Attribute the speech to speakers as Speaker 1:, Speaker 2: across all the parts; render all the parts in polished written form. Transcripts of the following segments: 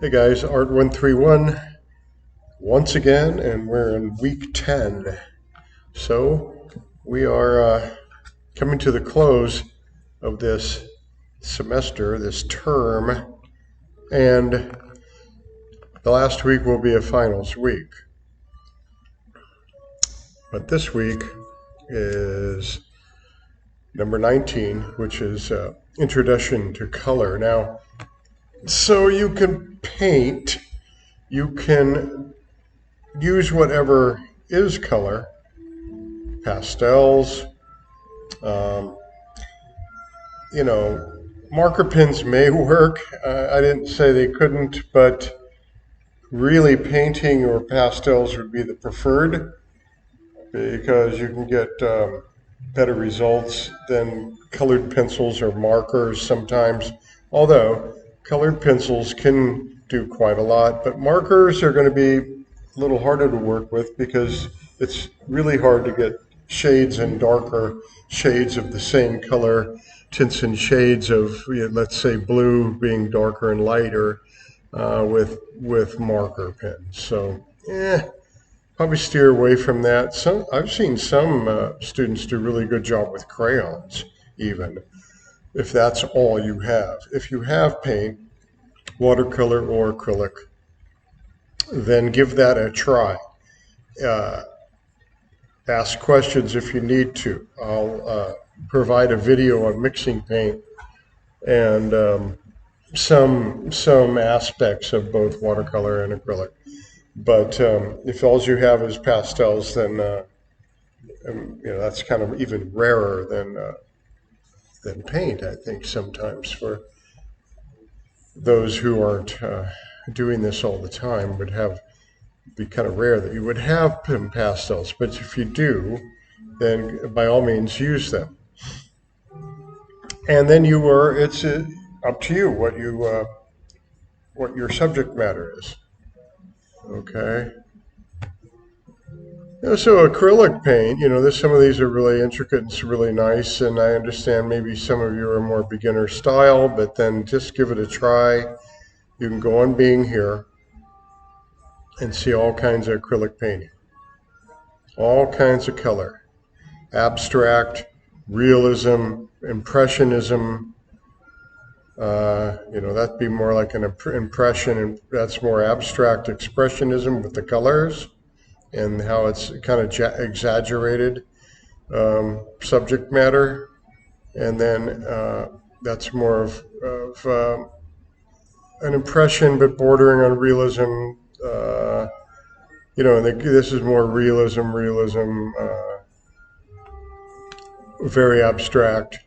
Speaker 1: Hey guys, Art131 once again, and we're in week 10. So we are coming to the close of this semester, this term, and the last week will be a finals week. But this week is number 19, which is Introduction to Color. Now, so you can paint, you can use whatever is color, pastels, marker pens may work. I didn't say they couldn't, but really painting or pastels would be the preferred because you can get better results than colored pencils or markers sometimes. Although colored pencils can do quite a lot, but markers are going to be a little harder to work with because it's really hard to get shades and darker shades of the same color, tints and shades of, let's say, blue being darker and lighter with marker pens. So, probably steer away from that. I've seen some students do a really good job with crayons, even if that's all you have. If you have paint, watercolor or acrylic, then give that a try. Ask questions if you need to. I'll provide a video on mixing paint and some aspects of both watercolor and acrylic. But if all you have is pastels, then that's kind of even rarer than paint, I think, sometimes for those who aren't doing this all the time would be kind of rare that you would have pastels. But if you do, then by all means use them. And then it's up to you what your subject matter is. Okay. So acrylic paint, some of these are really intricate and really nice, and I understand maybe some of you are more beginner style, but then just give it a try. You can go on Bing here and see all kinds of acrylic painting, all kinds of color, abstract, realism, impressionism. That'd be more like an impression, and that's more abstract expressionism with the colors and how it's kind of exaggerated subject matter. And then that's more of an impression, but bordering on realism. This is more realism, very abstract.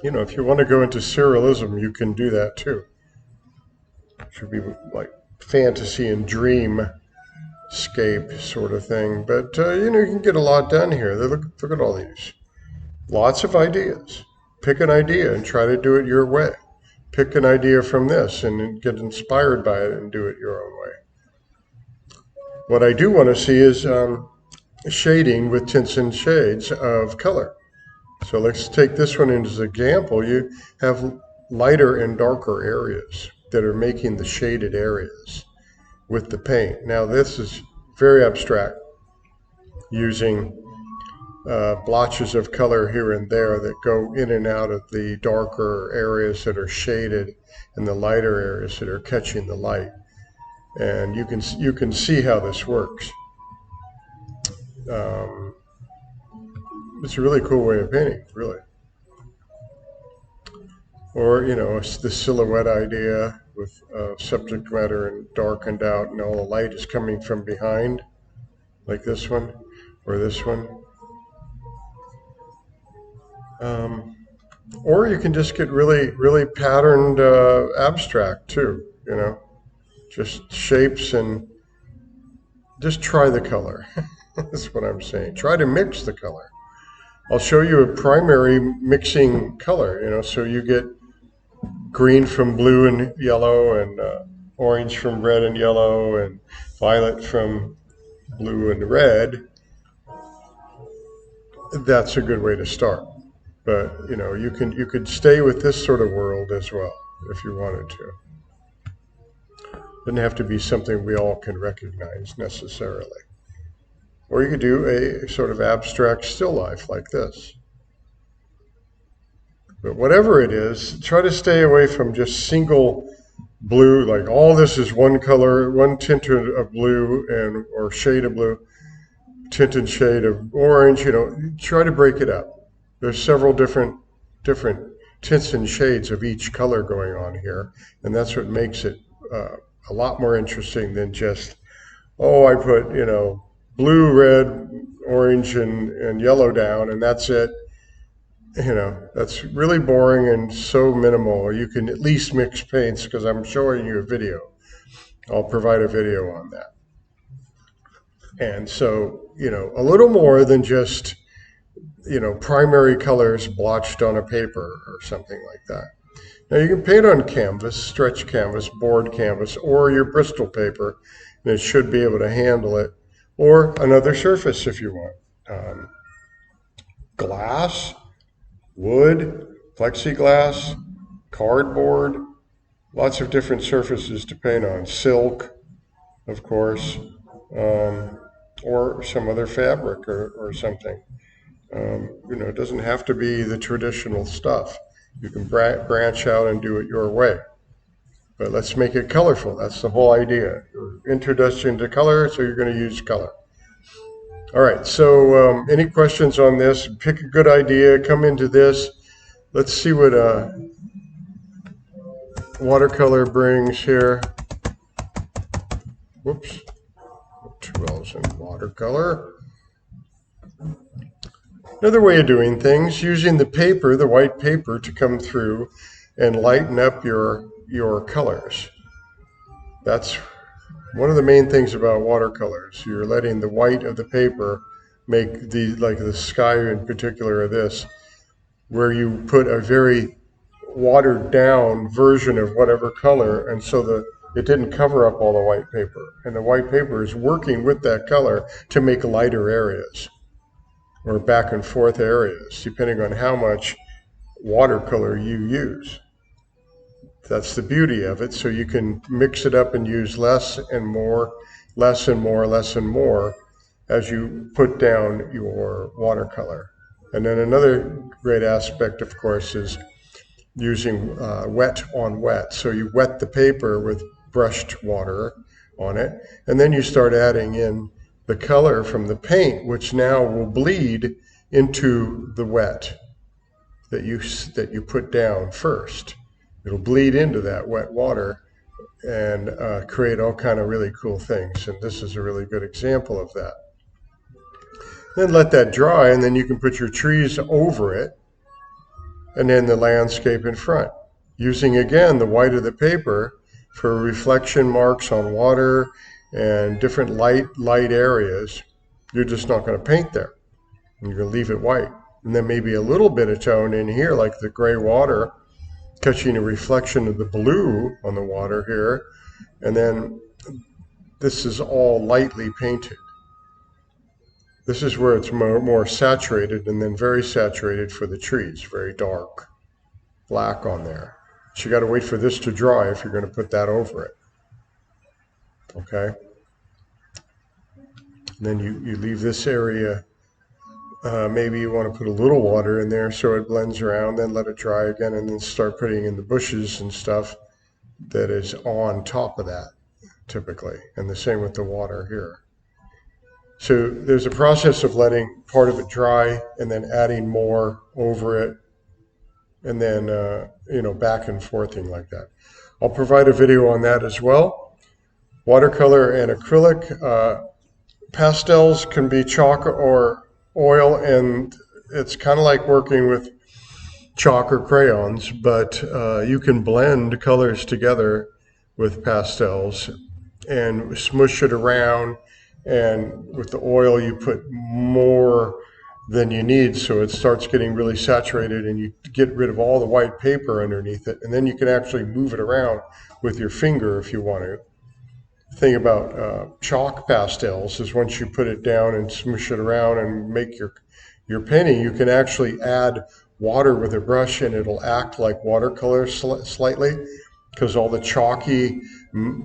Speaker 1: If you want to go into surrealism, you can do that too. It should be like fantasy and dreamscape sort of thing. But, you can get a lot done here. Look at all these. Lots of ideas. Pick an idea and try to do it your way. Pick an idea from this and get inspired by it and do it your own way. What I do want to see is shading with tints and shades of color. So let's take this one as an example. You have lighter and darker areas that are making the shaded areas with the paint. Now this is very abstract, using blotches of color here and there that go in and out of the darker areas that are shaded and the lighter areas that are catching the light. And you can see how this works. It's a really cool way of painting, really. Or, it's the silhouette idea with subject matter and darkened out and all the light is coming from behind, like this one or this one. Or you can just get really, really patterned abstract too, just shapes, and just try the color. That's what I'm saying. Try to mix the color. I'll show you a primary mixing color, so you get green from blue and yellow, and orange from red and yellow, and violet from blue and red. That's a good way to start. But you could stay with this sort of world as well if you wanted to. Doesn't have to be something we all can recognize necessarily. Or you could do a sort of abstract still life like this. But whatever it is, try to stay away from just single blue, like all this is one color, one tint of blue or shade of blue, tint and shade of orange. Try to break it up. There's several different tints and shades of each color going on here, and that's what makes it a lot more interesting than just, I put blue, red, orange, and yellow down, and that's it. That's really boring and so minimal. You can at least mix paints, because I'm showing you a video. I'll provide a video on that. And so, a little more than just, primary colors blotched on a paper or something like that. Now you can paint on canvas, stretch canvas, board canvas, or your Bristol paper, and it should be able to handle it, or another surface if you want. Glass, wood, plexiglass, cardboard, lots of different surfaces to paint on. Silk, of course, or some other fabric or something. It doesn't have to be the traditional stuff. You can branch out and do it your way. But let's make it colorful. That's the whole idea. You're introducing to color, so you're going to use color. All right, so any questions on this? Pick a good idea, come into this. Let's see what watercolor brings here. Whoops, 2L's in watercolor. Another way of doing things, using the paper, the white paper, to come through and lighten up your colors. That's one of the main things about watercolors. You're letting the white of the paper make like the sky in particular of this, where you put a very watered down version of whatever color, and so it didn't cover up all the white paper. And the white paper is working with that color to make lighter areas or back and forth areas, depending on how much watercolor you use. That's the beauty of it. So you can mix it up and use less and more, less and more, less and more as you put down your watercolor. And then another great aspect, of course, is using wet on wet. So you wet the paper with brushed water on it, and then you start adding in the color from the paint, which now will bleed into the wet that you put down first. It'll bleed into that wet water and create all kind of really cool things. And this is a really good example of that. Then let that dry, and then you can put your trees over it, and then the landscape in front. Using, again, the white of the paper for reflection marks on water and different light areas. You're just not going to paint there. You're going to leave it white. And then maybe a little bit of tone in here, like the gray water, catching a reflection of the blue on the water here. And then this is all lightly painted. This is where it's more saturated, and then very saturated for the trees, very dark, black on there. So you got to wait for this to dry if you're going to put that over it. Okay? And then you leave this area. Maybe you want to put a little water in there so it blends around, then let it dry again, and then start putting in the bushes and stuff that is on top of that, typically. And the same with the water here. So there's a process of letting part of it dry and then adding more over it, and then, back and forthing like that. I'll provide a video on that as well. Watercolor and acrylic. Pastels can be chalk or oil, and it's kind of like working with chalk or crayons, but you can blend colors together with pastels and smush it around. And with the oil, you put more than you need, so it starts getting really saturated, and you get rid of all the white paper underneath it, and then you can actually move it around with your finger if you want to. The thing about chalk pastels is once you put it down and smush it around and make your painting, you can actually add water with a brush and it'll act like watercolor slightly, because all the chalky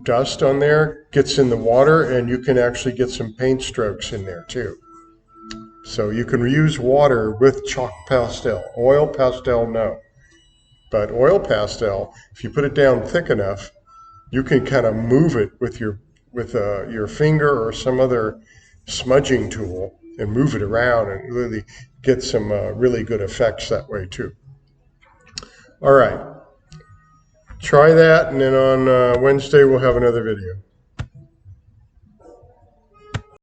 Speaker 1: dust on there gets in the water, and you can actually get some paint strokes in there too. So you can use water with chalk pastel. Oil pastel, no. But oil pastel, if you put it down thick enough, you can kind of move it with your finger or some other smudging tool and move it around and really get some really good effects that way too. All right, try that, and then on Wednesday we'll have another video.